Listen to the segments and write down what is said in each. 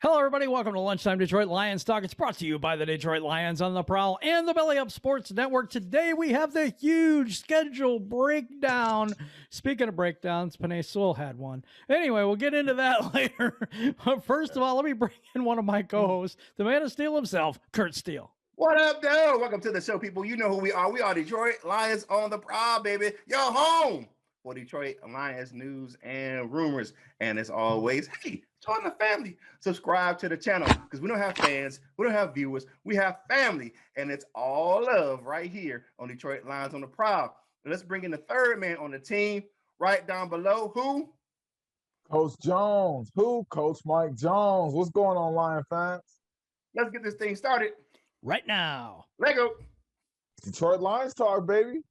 Hello, everybody. Welcome to Lunchtime Detroit Lions Talk. It's brought to you by the Detroit Lions on the Prowl and the Belly Up Sports Network. Today, we have the huge schedule breakdown. Speaking of breakdowns, Penie Sewell had one. Anyway, we'll get into that later. But first of all, let me bring in one of my co-hosts, the man of steel himself, Curt Steele. What up, dude? Welcome to the show, people. You know who we are. We are Detroit Lions on the Prowl, baby. Your home for Detroit Lions news and rumors. And as always, hey, join the family. Subscribe to the channel because we don't have fans. We don't have viewers. We have family. And it's all love right here on Detroit Lions on the Prowl. Let's bring in the third man on the team right down below. Who? Coach Jones. Who? Coach Mike Jones. What's going on, Lion fans? Let's get this thing started. Right now. Let go. Detroit Lions talk, baby.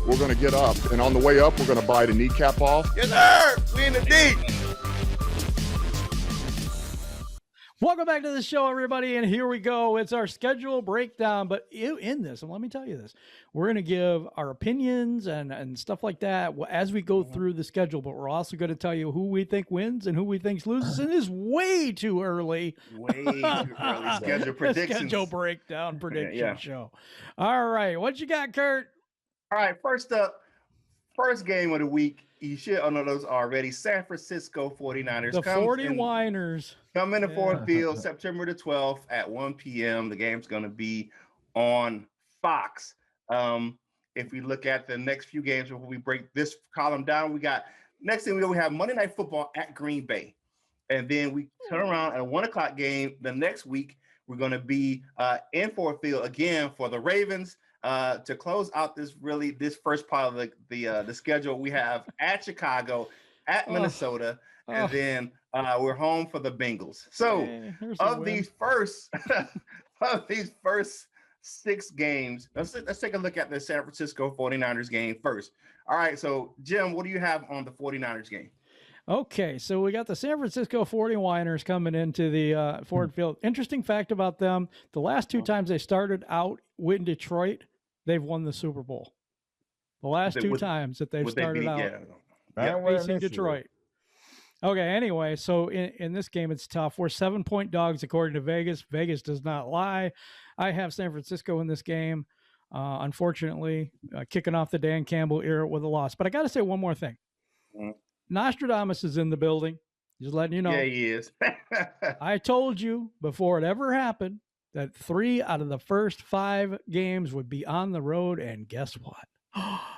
We're going to get up, and on the way up, we're going to bite the kneecap off. Yes, sir. We in the deep. Welcome back to the show, everybody, and here we go. It's our schedule breakdown, but in this, and let me tell you this, we're going to give our opinions and stuff like that as we go through the schedule, but we're also going to tell you who we think wins and who we think loses, and it's way too early. Way too early. Schedule predictions. Schedule breakdown prediction show. All right, what you got, Curt? All right, first up, first game of the week. You should know those already. San Francisco 49ers. The 49ers. Come in the Ford Field September the 12th at 1 p.m. The game's going to be on Fox. If we look at the next few games before we break this column down, we got next thing we have Monday Night Football at Green Bay. And then we turn around at a 1 o'clock game the next week. We're going to be in Ford Field again for the Ravens. To close out this first part of the schedule, we have at Chicago, at Minnesota, and then we're home for the Bengals. So of these first 6 games, let's take a look at the San Francisco 49ers game first. All right, so Jim, what do you have on the 49ers game? Okay, so we got the San Francisco 49ers coming into the Ford Field. Interesting fact about them, the last 2 times they started out in Detroit, they've won the Super Bowl. The last 2 times that they've started out facing Detroit. Okay, anyway, so in this game, it's tough. We're 7-point dogs according to Vegas. Vegas does not lie. I have San Francisco in this game, unfortunately, kicking off the Dan Campbell era with a loss. But I got to say one more thing. Nostradamus is in the building. Just letting you know. Yeah, he is. I told you before it ever happened that 3 out of the first 5 games would be on the road, and guess what?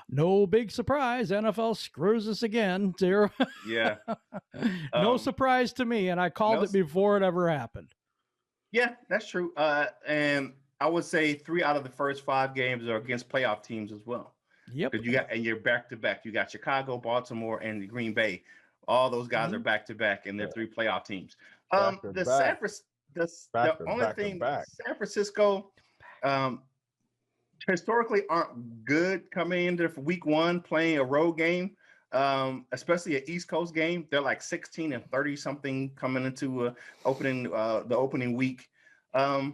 No big surprise. NFL screws us again. Yeah. No surprise to me, and I called it before it ever happened. Yeah, that's true. And I would say 3 out of the first 5 games are against playoff teams as well. Yep. Because you're back to back. You got Chicago, Baltimore, and Green Bay. All those guys are back to back, and they're 3 playoff teams. San Francisco historically aren't good coming into week 1 playing a road game, especially an East Coast game. They're like 16 and 30 something coming into the opening week. I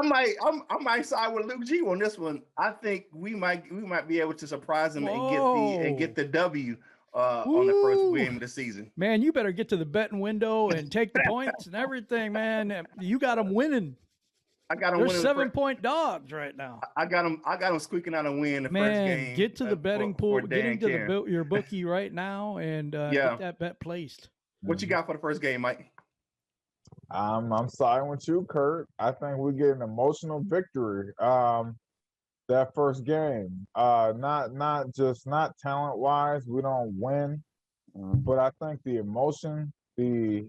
might side with Luke G on this one. I think we might be able to surprise them and get the W on the first game of the season. Man, you better get to the betting window and take the points and everything, man. You got them winning. I got them winning. They're 7-point dogs right now. I got them squeaking out a win the first game. Get to the betting pool. Get into your bookie right now and get that bet placed. What you got for the first game, Mike? I'm siding with you, Curt. I think we get an emotional victory. That first game, not talent wise, we don't win, but I think the emotion, this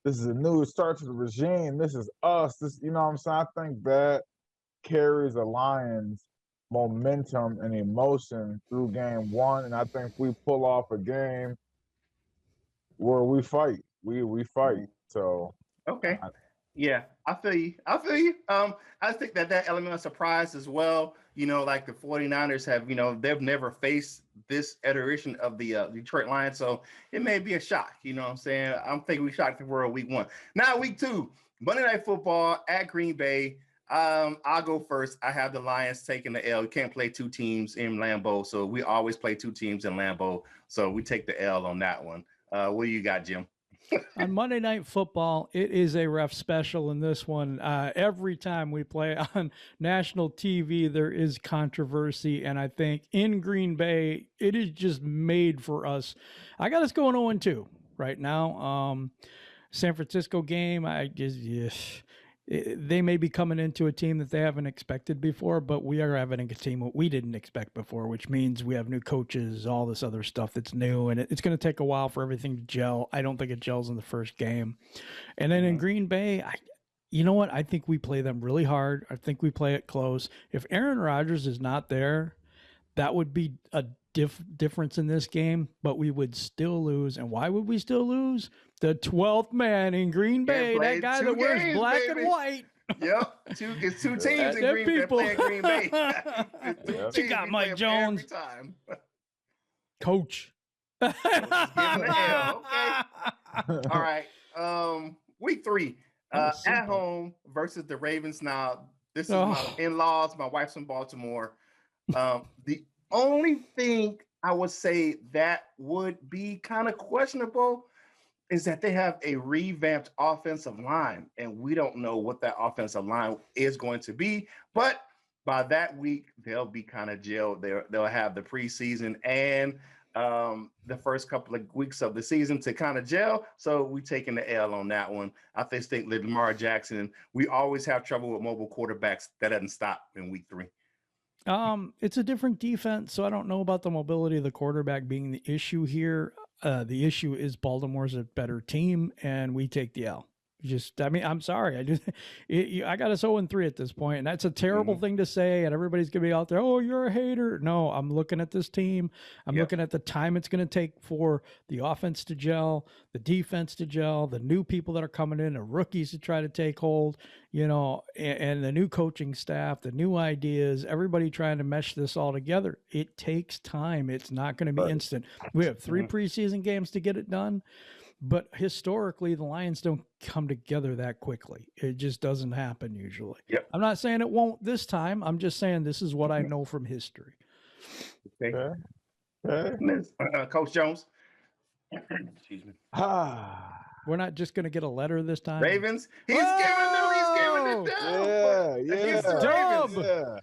is a new start to the regime. This is us. This, you know what I'm saying? I think that carries the Lions momentum and emotion through game 1, and I think we pull off a game where we fight. We fight. So okay. Yeah, I feel you. I think that element of surprise as well. Like the 49ers have, they've never faced this iteration of the Detroit Lions, so it may be a shock. You know what I'm saying? I'm thinking we shocked the world week 1. Now week 2, Monday Night Football at Green Bay. I'll go first. I have the Lions taking the L. You can't play two teams in Lambeau, so we always play two teams in Lambeau. So we take the L on that one. What do you got, Jim? On Monday Night Football, it is a ref special in this one. Every time we play on national TV, there is controversy, and I think in Green Bay, it is just made for us. I got us going 0-2 right now. San Francisco game, they may be coming into a team that they haven't expected before, but we are having a team what we didn't expect before, which means we have new coaches, all this other stuff that's new, and it's going to take a while for everything to gel. I don't think it gels in the first game. And then in Green Bay, you know what? I think we play them really hard. I think we play it close. If Aaron Rodgers is not there, that would be a difference in this game, but we would still lose. And why would we still lose? The 12th man in Green Bay, that guy that wears black and white. Yep, it's two teams in Green Bay playing Green Bay. What you got, Mike Jones? Every time. Coach. Giving the L. Okay. All right. Week 3. At home versus the Ravens. Now, this is my in-laws. My wife's in Baltimore. The only thing I would say that would be kind of questionable is that they have a revamped offensive line, and we don't know what that offensive line is going to be. But by that week, they'll be kind of gelled. They'll have the preseason and the first couple of weeks of the season to kind of gel. So we taking the L on that one. I think Lamar Jackson. We always have trouble with mobile quarterbacks. That doesn't stop in week 3. It's a different defense, so I don't know about the mobility of the quarterback being the issue here. The issue is Baltimore's a better team, and we take the L. I'm sorry. I got us 0-3 at this point, and that's a terrible thing to say, and everybody's going to be out there, oh, you're a hater. No, I'm looking at this team. I'm looking at the time it's going to take for the offense to gel, the defense to gel, the new people that are coming in, the rookies to try to take hold, and the new coaching staff, the new ideas, everybody trying to mesh this all together. It takes time. It's not going to be instant. We have 3 preseason games to get it done. But historically, the Lions don't come together that quickly. It just doesn't happen usually. Yep. I'm not saying it won't this time. I'm just saying this is what I know from history. Okay. Coach Jones. Excuse me. We're not just going to get a letter this time. Ravens. He's giving it down.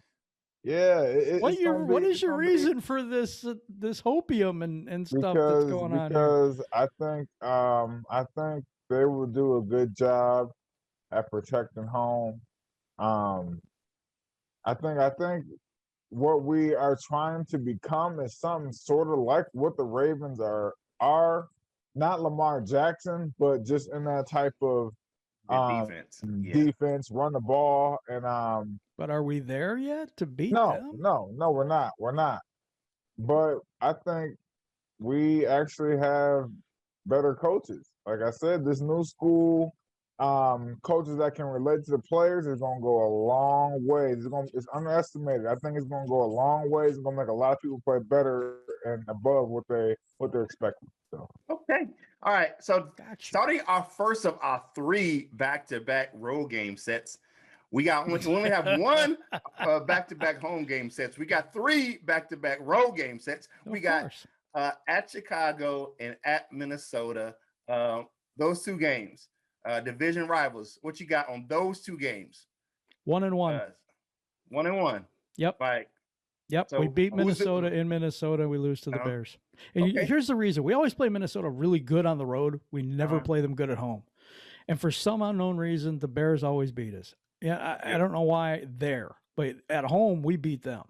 Yeah. What is your reason for this hopium and stuff that's going on here? Because I think they will do a good job at protecting home. I think what we are trying to become is something sort of like what the Ravens are not Lamar Jackson, but just in that type of defense, run the ball, and But are we there yet to beat them? No, we're not. We're not. But I think we actually have better coaches. Like I said, this new school, coaches that can relate to the players is going to go a long way. It's underestimated. I think it's going to go a long way. It's going to make a lot of people play better and above what they're expecting. So. Okay. All right. So starting our first of our 3 back-to-back road game sets, we only have 1 back-to-back home game sets. We got 3 back-to-back road game sets. We got at Chicago and at Minnesota. Those 2 games, division rivals. What you got on those 2 games? 1-1. 1-1. Yep. Right. Yep. So we beat Minnesota in Minnesota. We lose to the Bears. And here's the reason. We always play Minnesota really good on the road. We never play them good at home. And for some unknown reason, the Bears always beat us. Yeah, I don't know why there, but at home we beat them.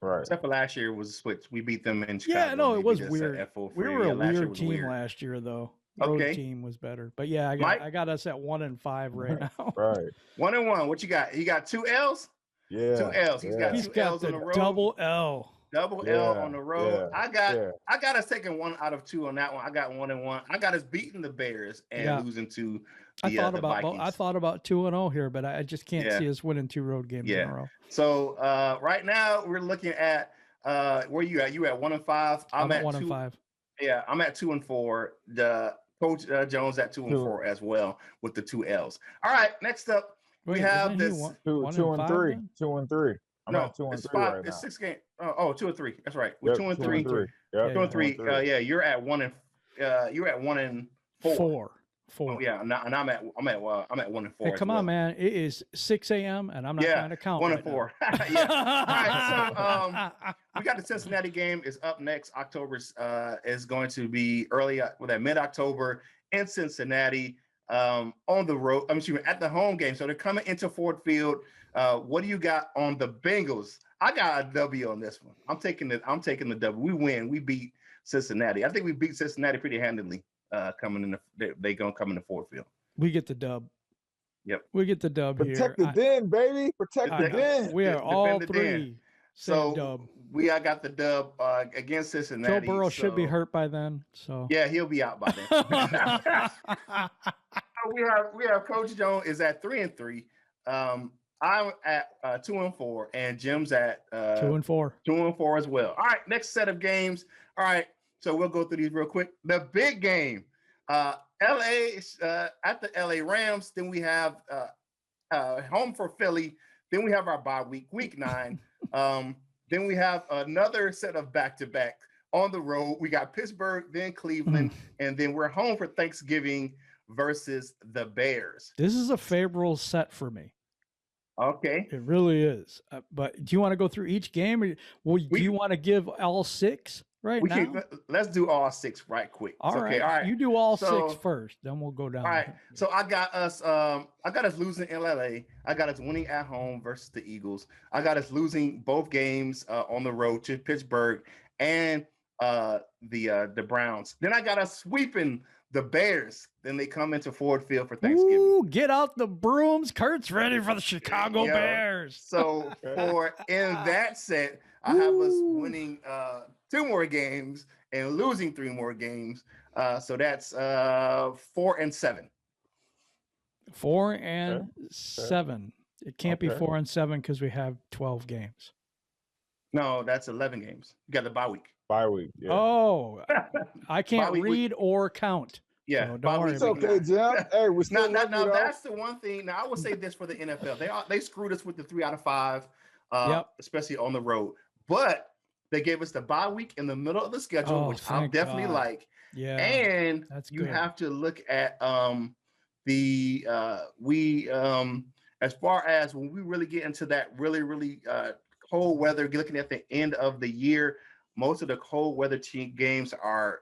Right. Except for last year was a switch. We beat them in Chicago. Yeah, no, it was weird. We were a weird team last year, though. Road team was better. But yeah, I got us at 1-5 right now. Right. 1-1. What you got? You got 2 L's? Yeah. 2 L's. He's got 2 L's on the road. Double L. Double L on the road. Yeah. I got us taking 1 out of 2 on that one. I got 1-1. I got us beating the Bears and losing to the Vikings. I thought about 2-0 here, but I just can't see us winning 2 road games in a row. So right now we're looking at where you at? You at 1-5. I'm at 1-5. Yeah, I'm at 2-4. The Coach Jones at 2-4 as well with the 2 L's. All right, next up we have isn't he this. one- Two, one two and and five three. then? 2 and 3. I'm No, at 2 and it's 3 five. right It's now. 6 games. Oh, 2 and 3. That's right. We're Yep, 2 and 2 3. and 3. Yeah, Yep, 2 and 3. 2 and 3. Yeah, you're at 1 and you're at 1 and 4. Four. Oh, yeah, and I'm at 1 and 4. Hey, as come well. on, man! It is 6 a.m. and I'm not trying to count. 1 right and 4. Yeah. All right, so we got the Cincinnati game is up next. October is going to be early, mid-October in Cincinnati, on the road. At the home game. So they're coming into Ford Field. What do you got on the Bengals? I got a W on this one. I'm taking the W. We win. We beat Cincinnati. I think we beat Cincinnati pretty handily. Coming in, they gonna come into Ford Field. We get the dub. Yep, we get the dub Protect here. the den, baby. Protect the den. We are all three. So dub. I got the dub against Cincinnati. Joe Burrow should be hurt by then. So yeah, he'll be out by then. we have Coach Jones is at 3 and 3. I'm at 2 and 4, and Jim's at 2 and 4. 2 and 4 as well. All right, next set of games. All right, so we'll go through these real quick. The big game, LA at the LA Rams. Then we have home for Philly. Then we have our bye week 9. Then we have another set of back-to-back on the road. We got Pittsburgh, then Cleveland, and then we're home for Thanksgiving versus the Bears. This is a favorable set for me. Okay. It really is. But do you want to go through each game, or do you want to give all 6 now? Let's do all 6 right quick. All right. You do all 6 first, then we'll go down. All right. So I got us losing in LA. I got us winning at home versus the Eagles. I got us losing both games on the road to Pittsburgh and the Browns. Then I got us sweeping the Bears. Then they come into Ford Field for Thanksgiving. Ooh, get out the brooms. Kurt's ready for the Chicago Bears. So in that set, I have us winning 2 more games and losing 3 more games. So that's 4 and 7. 4 and 7. It can't be 4 and 7 because we have 12 games. No, that's 11 games. You got the bye week. Bye week. Yeah. Oh, I can't read or count. Yeah, so don't worry. It's okay, Jim. Hey, we still now that's the one thing. Now I would say this for the NFL. They screwed us with the 3 out of 5, especially on the road. But they gave us the bye week in the middle of the schedule, which I definitely like. Yeah, and that's you good. have to look at as far as when we really get into that really cold weather, looking at the end of the year, most of the cold weather games are,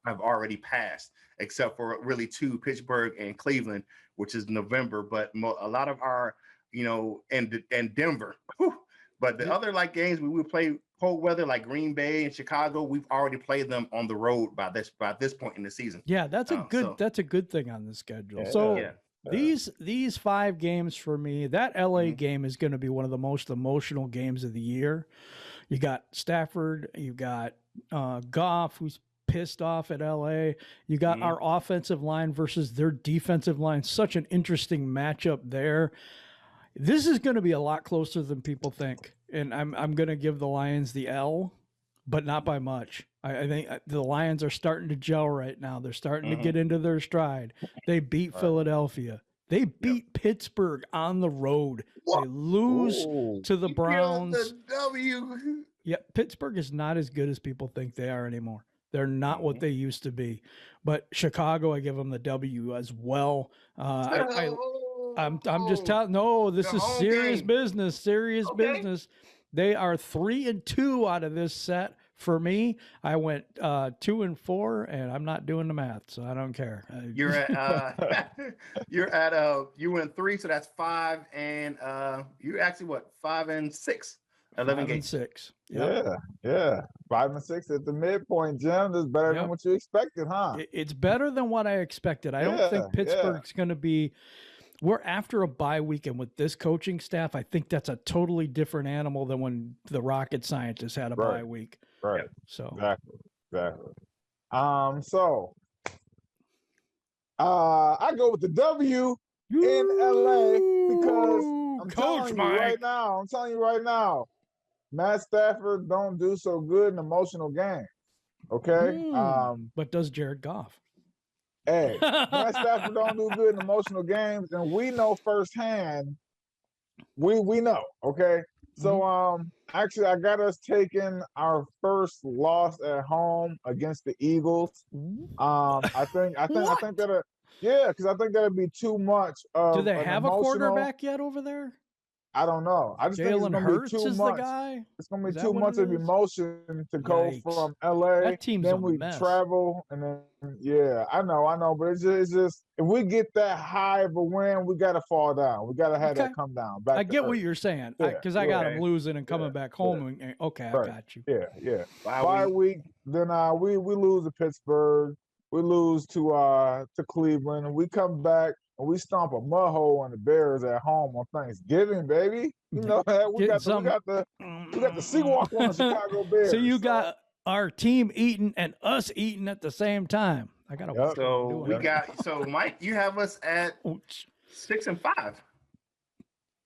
have already passed, except for really 2, Pittsburgh and Cleveland, which is November. But a lot of our, and Denver. Whew. But the other games we would play cold weather like Green Bay and Chicago, we've already played them on the road by this point in the season. Yeah, that's a good thing on the schedule. Yeah. So these 5 games for me, that LA game is going to be one of the most emotional games of the year. You got Stafford, you got Goff, who's pissed off at LA. You got our offensive line versus their defensive line. Such an interesting matchup there. This is going to be a lot closer than people think. And I'm going to give the Lions the L, but not by much. I think the Lions are starting to gel right now. They're starting to get into their stride. They beat Philadelphia. They beat Pittsburgh on the road. What? They lose to the Browns. The W. Yeah, Pittsburgh is not as good as people think they are anymore. They're not what they used to be. But Chicago, I give them the W as well. I'm just telling. No, this is serious business. Serious business. They are 3 and 2 out of this set. For me, I went 2 and 4, and I'm not doing the math, so I don't care. You're at you went 3, so that's 5, and you're actually what 5 and 6, 11 games. 6. Yep. Yeah. 5 and 6 at the midpoint, Jim. That's better than what you expected, huh? It's better than what I expected. I don't think Pittsburgh's going to be. We're after a bye weekend with this coaching staff. I think that's a totally different animal than when the rocket scientists had a bye week. Right. So exactly. So I go with the W in LA because I'm telling you right now, Matt Stafford don't do so good in emotional games. Okay. But does Jared Goff? Hey, Matt Stafford don't do good in emotional games, and we know firsthand. We know, okay. So actually, I got us taking our first loss at home against the Eagles. I think that yeah, because I think that'd be too much of Do they an have a emotional. quarterback yet over there? I don't know. I just think it's Jalen gonna be Hurts too is the much. guy. It's gonna be Is that too what much it of is? emotion to go Yikes. from LA. That team's Then a we mess. travel, and then yeah, I know, but it's just if we get that high of a win, we gotta fall down. We gotta have Okay. that come down. Back I to get what earth. you're saying Yeah, because I got okay. him losing and coming Yeah, back home. And, okay, I Right. got you. Yeah. Bye Bye week. week. Then we lose to Pittsburgh. We lose to Cleveland, and we come back and we stomp a mud hole on the Bears at home on Thanksgiving, baby. You know that we got the seawalk on the Chicago Bears. So you got our team eating and us eating at the same time. I gotta watch what I'm So doing we here. got. So Mike, you have us at Ouch. 6 and 5.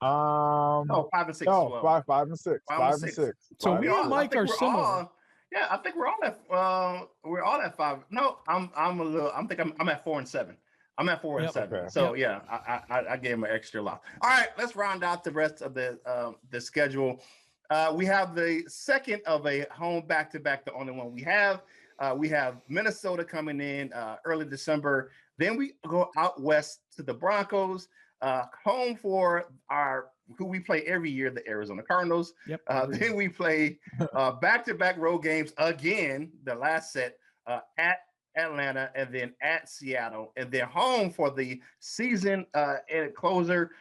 No, No, 5 and 6 as well. 5 and 6. 5 and 6. So Five me and and six. Mike are similar. Yeah, I think we're all at 5. No, I'm at 4 and 7. I'm at 4 and 7. Okay. So yeah, I gave him an extra lot. All right, let's round out the rest of the schedule. We have the second of a home back-to-back, the only one we have. We have Minnesota coming in early December. Then we go out west to the Broncos, home for who we play every year, the Arizona Cardinals. Yep. Then we play back-to-back road games again, the last set at Atlanta and then at Seattle, and then home for the season closer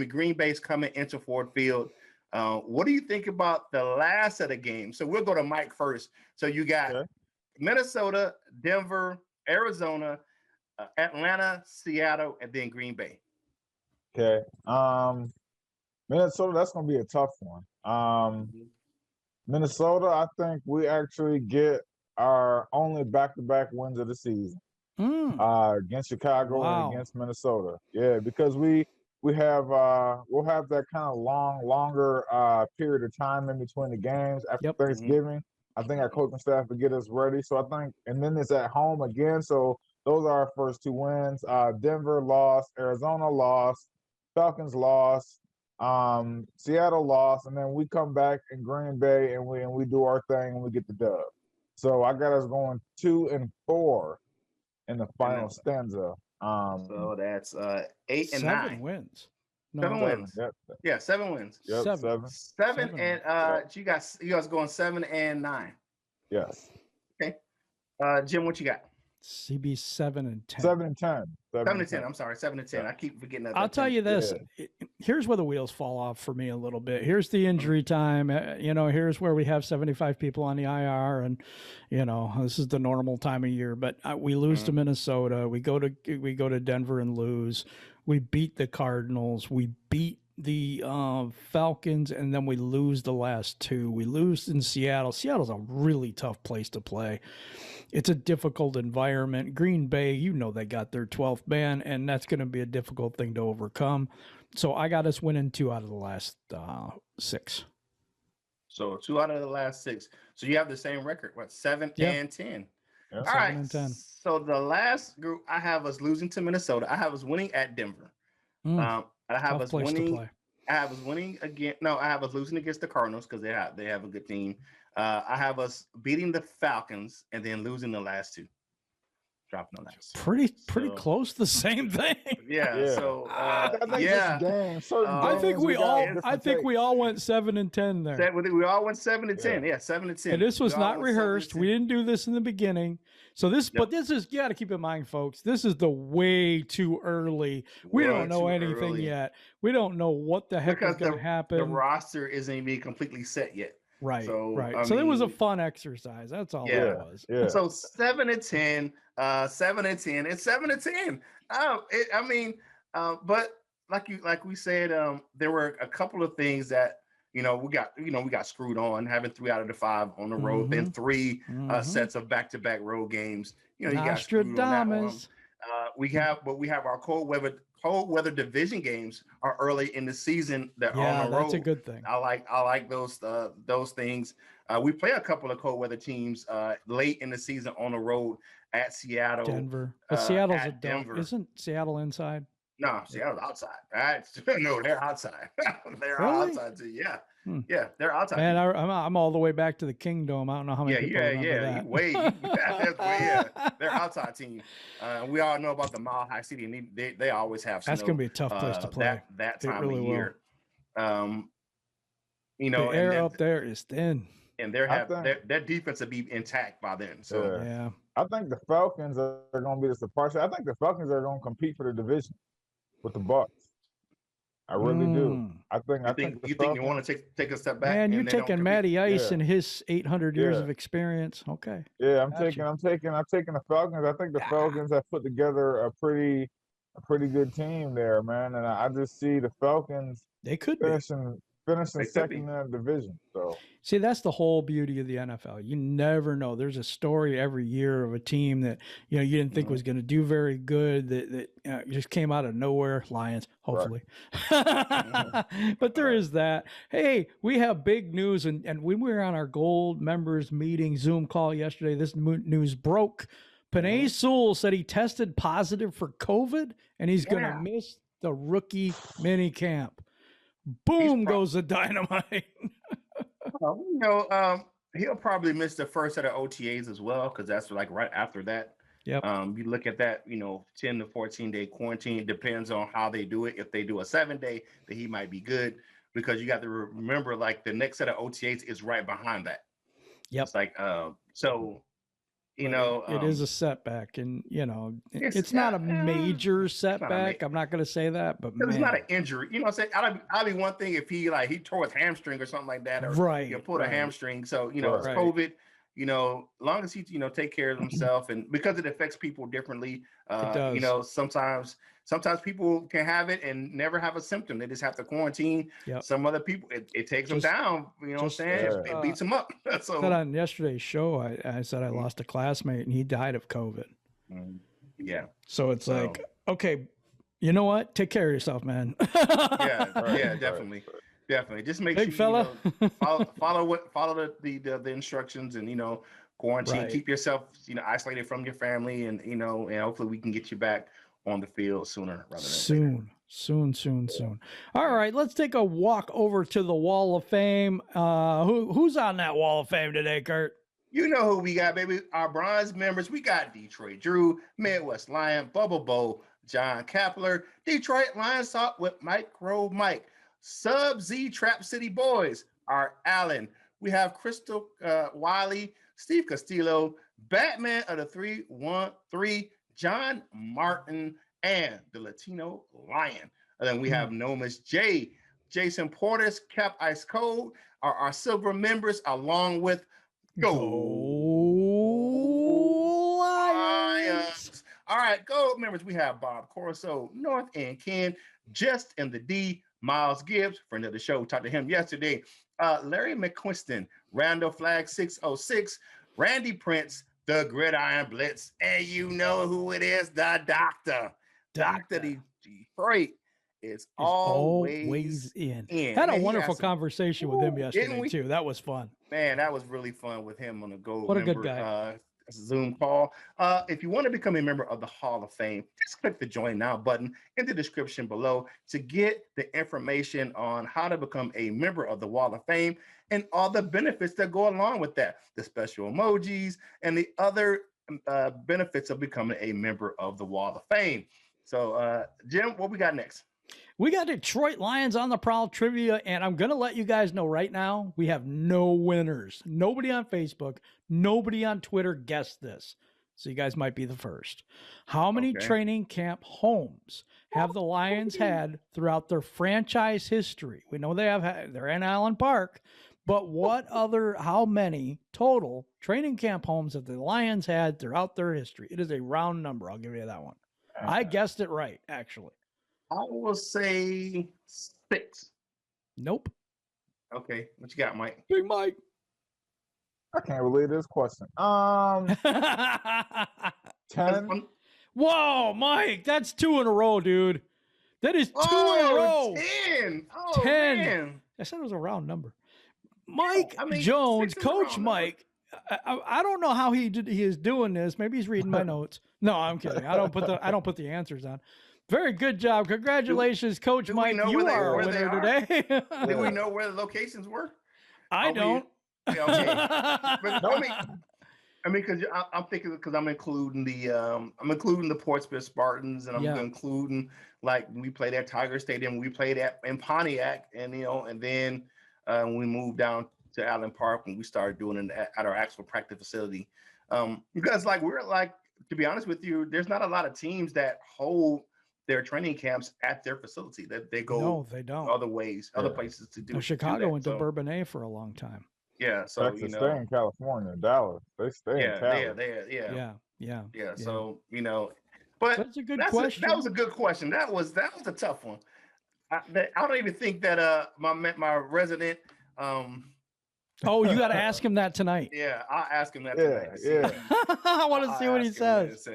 Green Bay's coming into Ford Field. What do you think about the last of the games? So we'll go to Mike first. So you got Minnesota, Denver, Arizona, Atlanta, Seattle, and then Green Bay. Okay. Minnesota, that's gonna be a tough one. Minnesota, I think we actually get our only back-to-back wins of the season against Chicago and against Minnesota. Yeah, because we'll have that kind of longer period of time in between the games after Thanksgiving. I think our coaching staff will get us ready. So I think, and then it's at home again. So those are our first 2 wins. Denver lost, Arizona lost, Falcons lost, Seattle lost, and then we come back in Green Bay and we do our thing and we get the dub. So I got us going 2 and 4 in the final stanza. So that's 8 and 7 9 wins. No, 7 wins. Yep. Yeah, 7 wins. Yep, 7 and you guys going 7 and 9. Yes. Okay. Jim, what you got? CB 7 and 10. 7 and 10. 7 and 10. I'm sorry, 7 and 10. I keep forgetting that. I'll tell you this. Here's where the wheels fall off for me a little bit. Here's the injury time. Here's where we have 75 people on the IR, and this is the normal time of year. But we lose to Minnesota. We go to Denver and lose. We beat the Cardinals. We beat the Falcons, and then we lose the last 2. We lose in Seattle. Seattle's a really tough place to play. It's a difficult environment. Green Bay, they got their 12th man, and that's going to be a difficult thing to overcome. So I got us winning 2 out of the last 6. So 2 out of the last 6. So you have the same record, what, 7 and 10. Yeah. All right. And 10. So the last group, I have us losing to Minnesota. I have us winning at Denver. I have us winning. I have us winning again. No, I have us losing against the Cardinals because they have a good team. I have us beating the Falcons and then losing the last 2. Dropping the last 2. Pretty close, the same thing. Yeah. So I think we all went 7 and 10 there. We all went 7 and 10. Yeah, 7 and 10. And this was not rehearsed. We didn't do this in the beginning. So but this is, you got to keep in mind, folks, this is the way too early. We don't know anything yet. We don't know what the heck is going to happen. The roster isn't even completely set yet. Right. So, right. So it was a fun exercise. That's all it was. Yeah. So 7 and 10, 7 and 10, and 7 and 10. But like we said, there were a couple of things that we got screwed on having 3 out of the 5 on the road, then 3 sets of back-to-back road games. You got screwed on that one. We have our cold weather division games are early in the season that are on the road. That's a good thing. I like those things. We play a couple of cold weather teams late in the season on the road at Seattle. Denver. But Seattle's a at Denver. Isn't Seattle inside? No, Seattle's outside. Right? No, they're outside. They're Really? outside too. Yeah. Hmm. Yeah, they're outside. Man, I'm all the way back to the Kingdom. I don't know how many people remember that. They're outside team. We all know about the Mile High City, and they always have snow. That's gonna be a tough place to play. That It time really of will. year. You The know, air up there is thin. and their defense will be intact by then. So Yeah. I think the Falcons are going to be the surprise. I think the Falcons are going to compete for the division with the Bucks. I really do. I think you think you want to take a step back? Man, you're and they don't taking compete? Matty Ice Yeah. and his 800 years Yeah. of experience. Okay. Yeah, I'm Gotcha. taking the Falcons. I think the Falcons have put together a pretty good team there, man. And I just see the Falcons They could be. finishing They could second be. in that division. So See, that's the whole beauty of the NFL. You never know. There's a story every year of a team that you didn't think was going to do very good that just came out of nowhere. Lions, hopefully. But there is that. Hey, we have big news, and when we were on our Gold members meeting Zoom call yesterday, this news broke. Penie Sewell said he tested positive for COVID, and he's going to miss the rookie mini camp. Boom goes the dynamite. He'll probably miss the first set of OTAs as well, because that's like right after that. Yep. You look at that, 10 to 14-day quarantine. Depends on how they do it. If they do a 7-day, then he might be good, because you got to remember, like, the next set of OTAs is right behind that. Yep. It's like, it is a setback, and it's not a major setback. I'm not going to say that, but it's not an injury. You know what I'm saying? I'd be one thing if he tore his hamstring or something like that, or pulled a hamstring. So it's COVID. Long as he take care of himself, and because it affects people differently. It does. Sometimes people can have it and never have a symptom. They just have to quarantine. Yep. Some other people, it takes them down. You know what I'm saying? It beats them up. So said on yesterday's show, I said I lost a classmate and he died of COVID. Yeah. So it's like, okay, you know what? Take care of yourself, man. Definitely. Definitely. Just make Big sure fella. follow the instructions, and quarantine. Right. Keep yourself isolated from your family, and and hopefully we can get you back on the field sooner rather than soon. All right, let's take a walk over to the Wall of Fame. Who's on that Wall of Fame today, Curt? You know who we got, baby. Our bronze members. We got Detroit Drew, Midwest Lion, Bubble Bo, John Kapler, Detroit Lions Talk with Micro Mike, Sub-Z Trap City Boys, Art Allen. We have Crystal Wiley, Steve Castillo, Batman of the 313, John Martin, and the Latino Lion. And then we have Nomus J, Jason Portis, Cap Ice Cold are our silver members, along with Go Lions. All right, gold members. We have Bob Corso, North End Ken, Just in the D, Miles Gibbs, friend of the show. Talked to him yesterday. Larry McQuiston, Randall Flag 606, Randy Prince, the Gridiron Blitz, and you know who it is, the Doctor. Dr. Detroit is always in. Had a wonderful conversation with him yesterday, too. That was fun. Man, that was really fun with him on the Gold What a good guy. Zoom call. If you want to become a member of the Hall of Fame, just click the Join Now button in the description below to get the information on how to become a member of the Wall of Fame and all the benefits that go along with that, the special emojis and the other benefits of becoming a member of the Wall of Fame. So, Jim, what we got next? We got Detroit Lions on the Prowl trivia, and I'm going to let you guys know right now, we have no winners. Nobody on Facebook, nobody on Twitter guessed this. So you guys might be the first. How many training camp homes have the Lions had throughout their franchise history? We know they're in Allen Park, but how many total training camp homes have the Lions had throughout their history? It is a round number. I'll give you that one. I guessed it right, actually. I will say 6. Nope. Okay, what you got, Mike? Big Mike. I can't believe this question. 10. Whoa, Mike, that's 2 in a row, dude. That is 2 in a row. 10. 10. Man. I said it was a round number. Mike I mean, Jones, 6 is Coach around, Mike. I don't know how he is doing this. Maybe he's reading my notes. No, I'm kidding. I don't put the answers on. Very good job. Congratulations, Coach do we Mike. know You where are a they winner are? today. Do we know where the locations were? I don't. Yeah, okay. But, I mean, because I'm thinking because I'm including the Portsmouth Spartans, and I'm including like we played at Tiger Stadium, we played in Pontiac, and and then we moved down to Allen Park and we started doing it at our actual practice facility. Because like we're like, to be honest with you, there's not a lot of teams that hold their training camps at their facility. That they go they don't. other places to do. Chicago went to Bourbonnais for a long time. Yeah, so Texas stay in California, Dallas. They stay in Cali. Yeah. So but that's a good question. That was a good question. That was a tough one. I don't even think that my resident. Oh, you got to ask him that tonight. Yeah, I'll ask him that tonight. Yeah. I want to see what he says.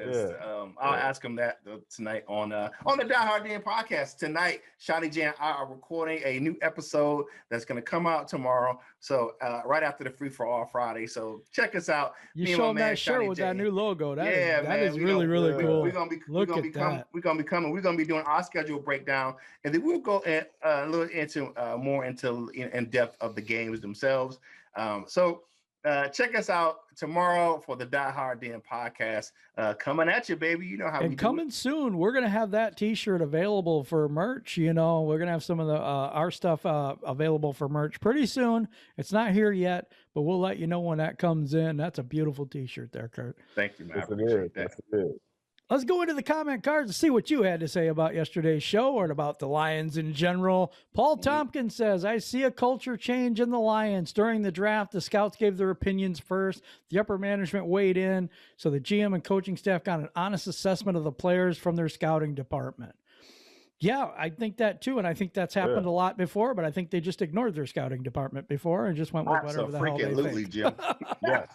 I'll ask him that tonight on the Die Hard Den podcast. Tonight, Shotty Jan and I are recording a new episode that's going to come out tomorrow. So right after the Free for All Friday. So check us out. You showed that shirt with that new logo. That is really cool. We're gonna be doing our schedule breakdown, and then we'll go a little into more into in depth of the games themselves. So check us out tomorrow for the Die Hard Den podcast. Coming at you, baby. You know how we do. Coming soon. We're gonna have that T-shirt available for merch. We're gonna have some of the our stuff available for merch pretty soon. It's not here yet, but we'll let you know when that comes in. That's a beautiful T-shirt there, Kurt. Thank you, man. Yes, it is. Let's go into the comment cards and see what you had to say about yesterday's show or about the Lions in general. Paul Tompkins says, I see a culture change in the Lions. During the draft, the scouts gave their opinions first. The upper management weighed in, so the GM and coaching staff got an honest assessment of the players from their scouting department. Yeah, I think that too, and I think that's happened a lot before, but I think they just ignored their scouting department before and just went with whatever the hell they think. Jim. Yes.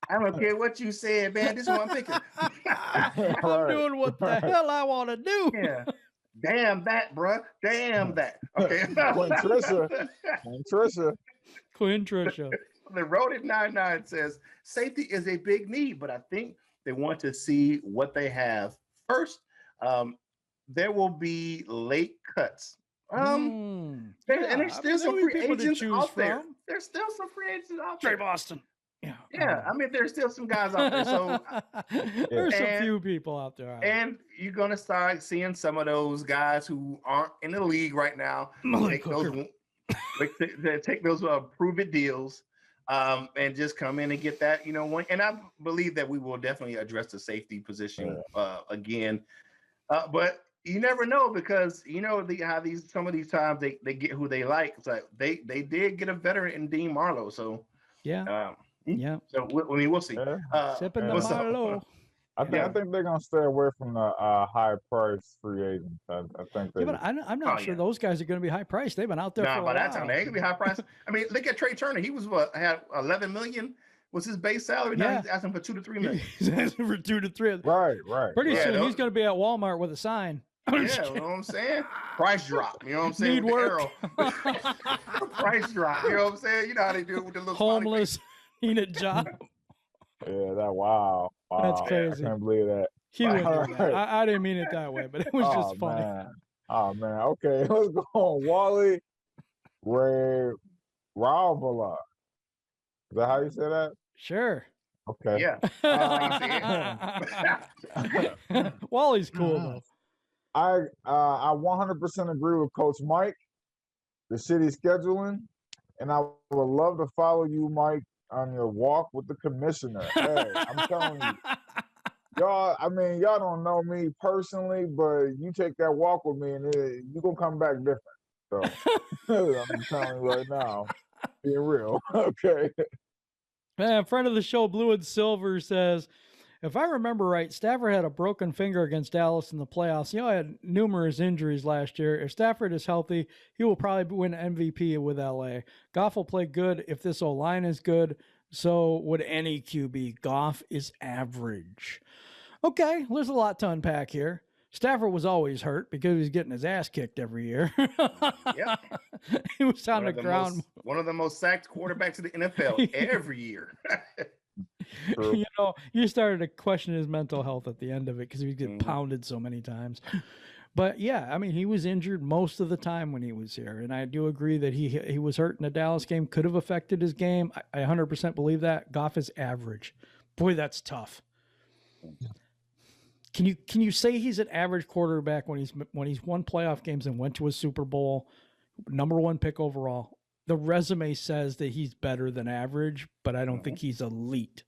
I don't care what you said, man. This is what I'm thinking. I'm doing what the hell I want to do. Yeah. Damn that, bruh. Damn that. Okay. Quinn Trisha. The Road at 99 says safety is a big need, but I think they want to see what they have first. There will be late cuts. And there's still some free agents out there. There's still some free agents out there. Trey Boston. Yeah. I mean, there's still some guys out there. So there's a few people out there. And you're gonna start seeing some of those guys who aren't in the league right now take those prove-it deals, and just come in and get that, one. And I believe that we will definitely address the safety position again. But you never know, because how some of these times they get who they like. It's like they did get a veteran in Dean Marlowe. So So we'll see. Sipping the Marlowe. I think they're gonna stay away from the high price free agents. I think they. But I'm not sure those guys are going to be high priced. They've been out there for a while. By that time they ain't gonna be high priced. I mean, look at Trey Turner. He was had 11 million was his base salary. Now he's asking for 2 to 3 million. He's asking for 2 to 3. Right. Pretty soon he's going to be at Walmart with a sign. You know what I'm saying? Price drop. You know what I'm saying? Need work. Price drop. You know what I'm saying? You know how they do it with the little homeless. Need a job. Yeah, wow. That's crazy. I can't believe that. He wouldn't do that. I didn't mean it that way, but it was just funny. Man. Okay, let's go on. Wally Ray Ravala. Is that how you say that? Sure. Okay. Yeah. Wally's cool though. I 100% agree with Coach Mike. The shitty scheduling, and I would love to follow you, Mike, on your walk with the commissioner. Hey, I'm telling you, y'all. I mean, y'all don't know me personally, but you take that walk with me, and you're gonna come back different. So I'm telling you right now, being real. Okay. Man, friend of the show, Blue and Silver says, if I remember right, Stafford had a broken finger against Dallas in the playoffs. He had numerous injuries last year. If Stafford is healthy, he will probably win MVP with LA. Goff will play good if this O-line is good. So would any QB. Goff is average. Okay, there's a lot to unpack here. Stafford was always hurt because he was getting his ass kicked every year. Yep. He was on the ground. One of the most sacked quarterbacks in the NFL every year. You know, you started to question his mental health at the end of it because he was getting pounded so many times. But yeah, I mean, he was injured most of the time when he was here, and I do agree that he was hurt in the Dallas game, could have affected his game. I 100% believe that. Goff is average. Boy, that's tough. Can you say he's an average quarterback when he's won playoff games and went to a Super Bowl, #1 pick overall? The resume says that he's better than average, but I don't think he's elite.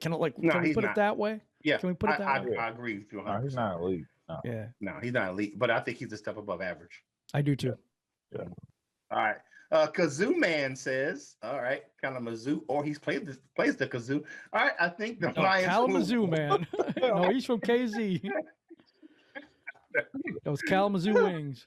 Can we put it that way? Yeah, can we put it that way? I agree with you. 100%. No, he's not elite. No. Yeah, no, he's not elite, but I think he's a step above average. I do too. Yeah. All right. Kazoo Man says, all right, Kalamazoo, or plays the kazoo. All right, I think the Lions. Kalamazoo, man. No, he's from KZ. Those Kalamazoo wings.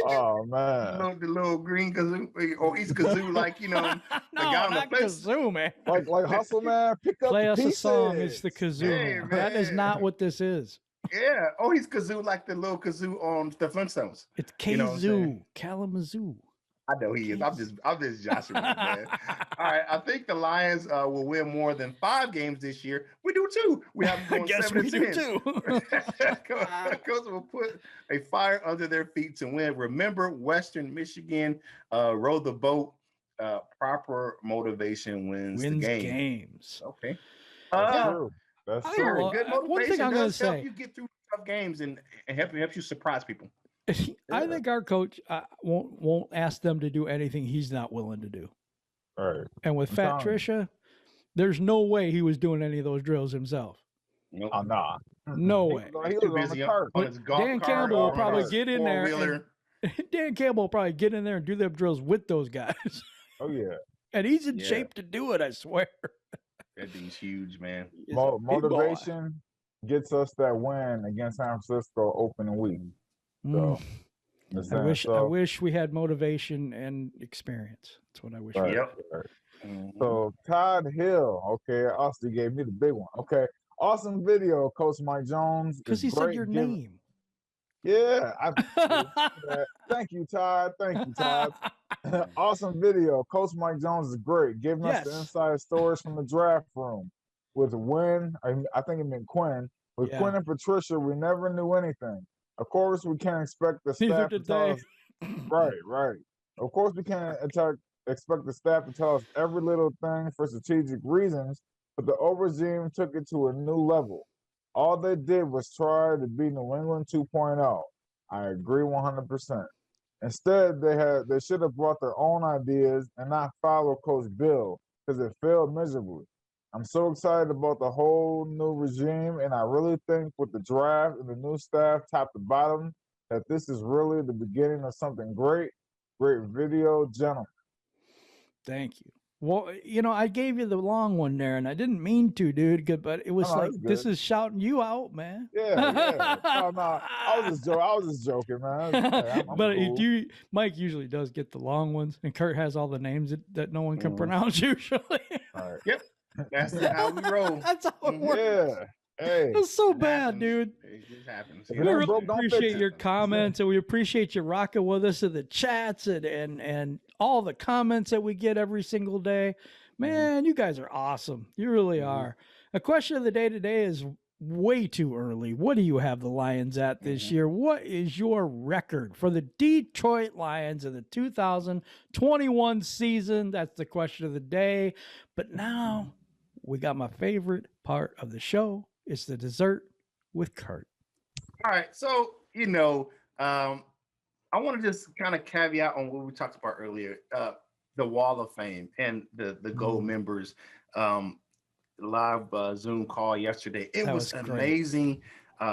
Oh man, the little green kazoo, or East kazoo, like the guy on the place. Kazoo, man. like hustle, man. Pick up. Play the us pieces. a song. It's the kazoo. Hey, man. That is not what this is. Yeah. Oh, he's kazoo like the little kazoo on the Flintstones. It's You know what I'm saying? Kalamazoo. I know he is. I'm just joshing him, man. All right. I think the Lions will win more than 5 games this year. We do too. We have them going 7-10. Coach will put a fire under their feet to win. Remember, Western Michigan rode the boat. Proper motivation wins the game. Games. Okay. That's true. That's true. Good motivation. One thing I'm going to does help say. you get through tough games and help you surprise people. I think our coach won't ask them to do anything he's not willing to do. All right. And with Fat Trisha, there's no way he was doing any of those drills himself. Nope. Oh, nah. No way. He was on the cart. on his golf Dan cart Campbell or will probably his get in there. four-wheeler. Dan Campbell will probably get in there and do them drills with those guys. Oh yeah. And he's in Yeah. shape to do it, I swear. That thing's huge, man. He's a big boy. Motivation gets us that win against San Francisco opening week. So, I wish we had motivation and experience. That's what I wish. Right, We had. Yep. right. Mhm. So Todd Hill, okay, Austin gave me the big one. Okay, awesome video, Coach Mike Jones. Because It's he said great your giving- name. Yeah, thank you, Todd. Thank you, Todd. Awesome video. Coach Mike Jones is great, giving us the Yes. inside stories from the draft room. With Wynn, I think it meant Quinn. With Yeah. Quinn and Patricia, we never knew anything. Of course, we can't expect the Neither staff to did tell they. us. Right. Of course, we can't expect the staff to tell us every little thing for strategic reasons, but the old regime took it to a new level. All they did was try to be New England 2.0. I agree 100%. Instead, they should have brought their own ideas and not follow Coach Bill because it failed miserably. I'm so excited about the whole new regime, and I really think with the draft and the new staff top to bottom, that this is really the beginning of something great. Great video, gentlemen. Thank you. Well, I gave you the long one there, and I didn't mean to, dude. But it was No, like that's this good. is shouting you out, man. Yeah. No, I was just joking, man. Yeah, I'm But cool. Mike usually does get the long ones, and Kurt has all the names that no one can pronounce usually. All right. Yep. That's how we roll. That's how it works. Yeah. Hey. It's so It bad, happens. dude. It just happens. If We it ain't really broke, don't fix appreciate it. your comments, and we appreciate you rocking with us in the chats and all the comments that we get every single day. Man, you guys are awesome. You really are. A question of the day today is way too early. What do you have the Lions at this year? What is your record for the Detroit Lions in the 2021 season? That's the question of the day. But now we got my favorite part of the show. It's the dessert with Curt. All right. So, I want to just kind of caveat on what we talked about earlier, the Wall of Fame and the gold members live Zoom call yesterday. It That was was great. amazing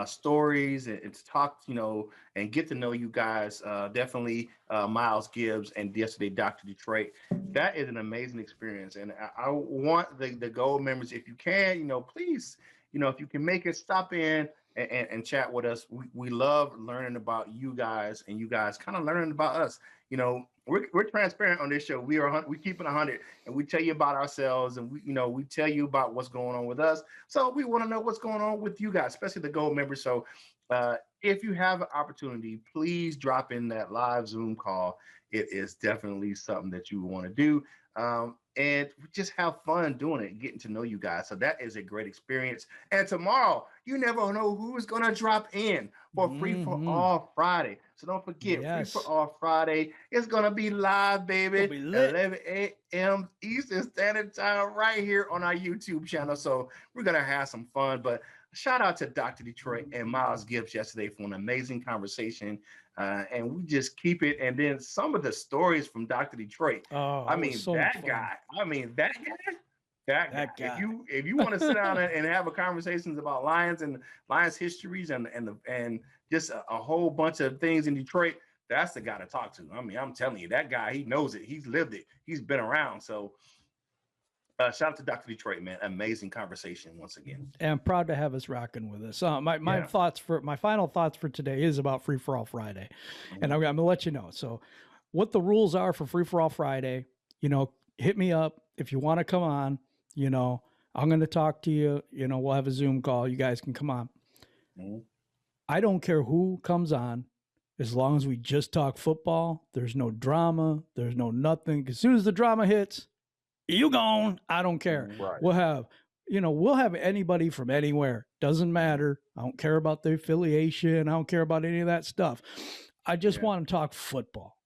stories and to talk, and get to know you guys. Definitely Miles Gibbs and yesterday Dr. Detroit. That is an amazing experience. And I want the gold members, if you can, please, if you can make it, stop in and chat with us. We love learning about you guys, and you guys kind of learning about us. We're transparent on this show. We keep it 100, and we tell you about ourselves, and we tell you about what's going on with us. So we want to know what's going on with you guys, especially the gold members. So if you have an opportunity, please drop in that live Zoom call. It is definitely something that you want to do. And just have fun doing it, getting to know you guys. So that is a great experience. And tomorrow, you never know who is going to drop in for Free for All Friday. So don't forget, Free for All Friday is going to be live, baby, at 11 a.m. Eastern Standard Time right here on our YouTube channel. So we're going to have some fun. But shout out to Dr. Detroit and Miles Gibbs yesterday for an amazing conversation. And we just keep it. And then some of the stories from Dr. Detroit. I mean, that guy. If you want to sit down and have a conversations about Lions and Lions histories and just a whole bunch of things in Detroit, that's the guy to talk to. I mean, I'm telling you, that guy, he knows it. He's lived it. He's been around. So shout out to Dr. Detroit, man. Amazing conversation once again. And I'm proud to have us rocking with us. My final thoughts for today is about Free for All Friday. And I'm gonna let you know. So what the rules are for Free for All Friday, hit me up if you want to come on. I'm gonna talk to you, we'll have a Zoom call. You guys can come on. I don't care who comes on, as long as we just talk football. There's no drama, there's no nothing. As soon as the drama hits, you gone. I don't care. Right. We'll have anybody from anywhere. Doesn't matter. I don't care about the affiliation. I don't care about any of that stuff. I just want to talk football.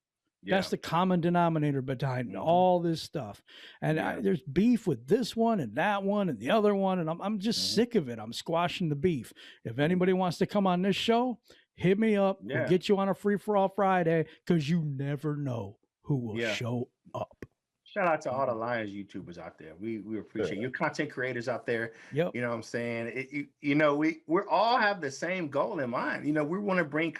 That's the common denominator behind all this stuff. And there's beef with this one and that one and the other one. And I'm just sick of it. I'm squashing the beef. If anybody wants to come on this show, hit me up. We'll get you on a Free for All Friday, because you never know who will show up. Shout out to all the Lions YouTubers out there. We appreciate your content creators out there. Yep. You know what I'm saying? We all have the same goal in mind. We want to bring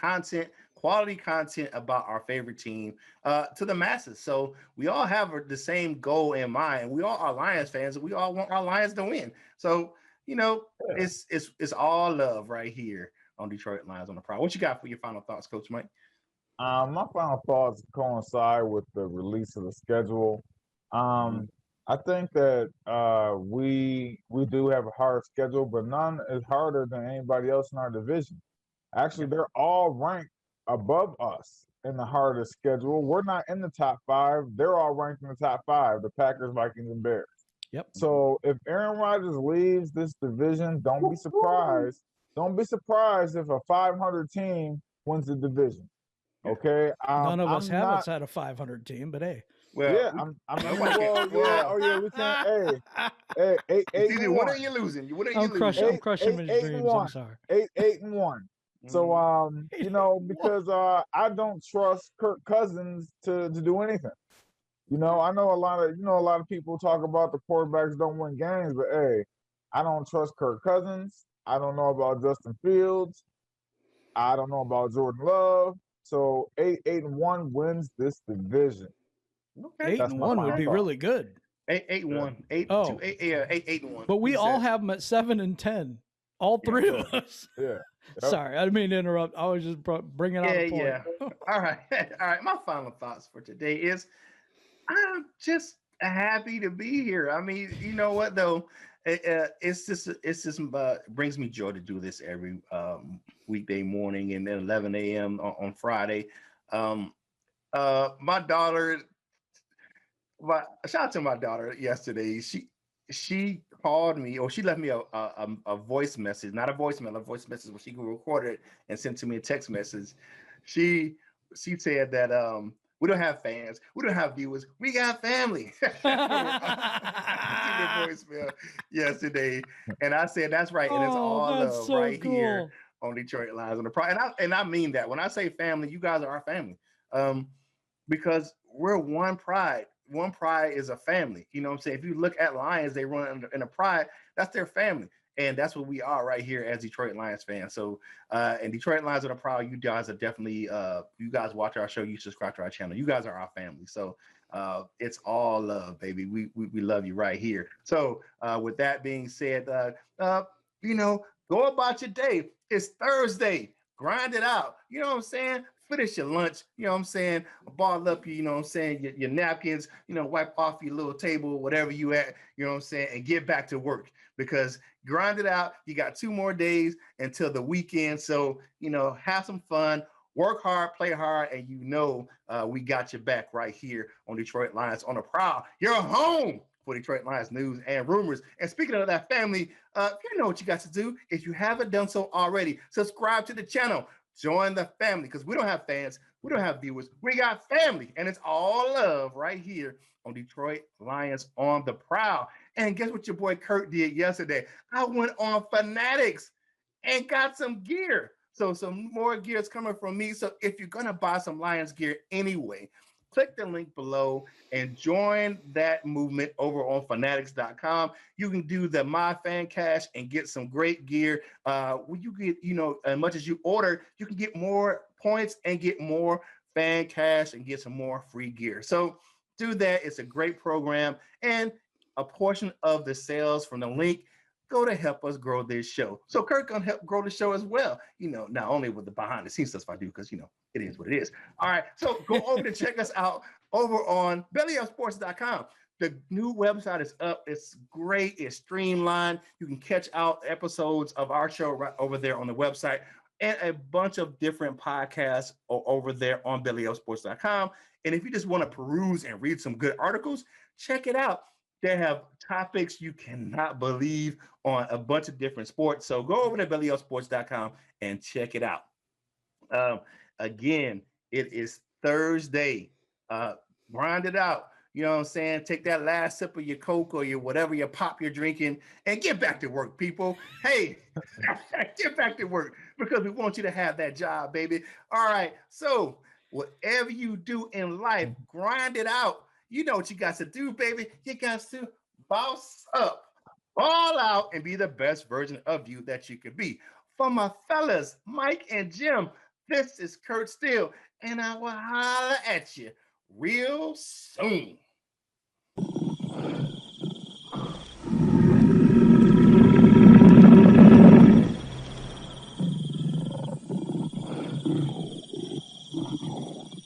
quality content about our favorite team to the masses. So we all have the same goal in mind. We all are Lions fans, and we all want our Lions to win. So, it's all love right here on Detroit Lions on the Prowl. What you got for your final thoughts, Coach Mike? My final thoughts coincide with the release of the schedule. I think that we do have a hard schedule, but none is harder than anybody else in our division. Actually, they're all ranked above us in the hardest schedule. We're not in the top 5. They're all ranked in the top 5, the Packers, Vikings, and Bears. Yep. So if Aaron Rodgers leaves this division, don't be surprised. Don't be surprised if a 500 team wins the division. Okay. None of us have had a 500 team, but hey. Well, we can't. Hey, 8-1. What are you losing? I'm crushing his dreams. I'm sorry. 8-1 So, because I don't trust Kirk Cousins to do anything. I know a lot of people talk about the quarterbacks don't win games, but hey, I don't trust Kirk Cousins. I don't know about Justin Fields. I don't know about Jordan Love. So 8-1 wins this division. Okay. 8-1 would be really good. 8-1. 8-1. But we all have them at 7-10. All three of us. Yeah. Yep. Sorry, I didn't mean to interrupt. I was just bringing out a point. Yeah. All right. My final thoughts for today is I'm just happy to be here. I mean, you know what though? It's just brings me joy to do this every weekday morning and then 11 a.m. on Friday. My daughter. Shout out to my daughter yesterday. She called me, or she left me a voice message, not a voicemail, a voice message where she could record it and send to me a text message. She said that we don't have fans, we don't have viewers, we got family. Voicemail yesterday, and I said that's right, and it's all love so right here on Detroit Lions on the Prowl. And I mean that when I say family, you guys are our family, because we're one pride. One pride is a family. You know what I'm saying? If you look at Lions, they run in a pride. That's their family. And that's what we are right here as Detroit Lions fans. So, and Detroit Lions on the Prowl, you guys are definitely, you guys watch our show, you subscribe to our channel. You guys are our family. So it's all love, baby. We love you right here. So with that being said, go about your day. It's Thursday. Grind it out. You know what I'm saying? finish your lunch, you know what I'm saying, ball up, you know what I'm saying, your napkins, you know, wipe off your little table, whatever you at, you know what I'm saying, and get back to work, because grind it out. You got 2 more days until the weekend. So, you know, have some fun, work hard, play hard, and you know we got your back right here on Detroit Lions on the Prowl. You're home for Detroit Lions news and rumors. And speaking of that family, you know what you got to do. If you haven't done so already, subscribe to the channel. Join the family, because we don't have fans. We don't have viewers. We got family, and it's all love right here on Detroit Lions on the Prowl. And guess what your boy Curt did yesterday? I went on Fanatics and got some gear. So some more gear is coming from me. So if you're going to buy some Lions gear anyway, click the link below and join that movement over on fanatics.com. You can do the My Fan Cash and get some great gear. When you get, you know, as much as you order, you can get more points and get more fan cash and get some more free gear. So do that. It's a great program. And a portion of the sales from the link go to help us grow this show. So Curt gonna help grow the show as well. You know, not only with the behind the scenes stuff I do, because you know it is what it is. All right, so go over to check us out over on bellyupsports.com. The new website is up. It's great. It's streamlined. You can catch out episodes of our show right over there on the website, and a bunch of different podcasts over there on bellyupsports.com. And if you just want to peruse and read some good articles, check it out. They have topics you cannot believe on a bunch of different sports. So go over to bellyupsports.com and check it out. Again, it is Thursday. Grind it out. You know what I'm saying? Take that last sip of your Coke or your whatever your pop you're drinking and get back to work, people. Hey, get back to work, because we want you to have that job, baby. All right. So whatever you do in life, grind it out. You know what you got to do, baby. You got to boss up, ball out, and be the best version of you that you could be. For my fellas, Mike and Jim, this is Curt Steele, and I will holler at you real soon.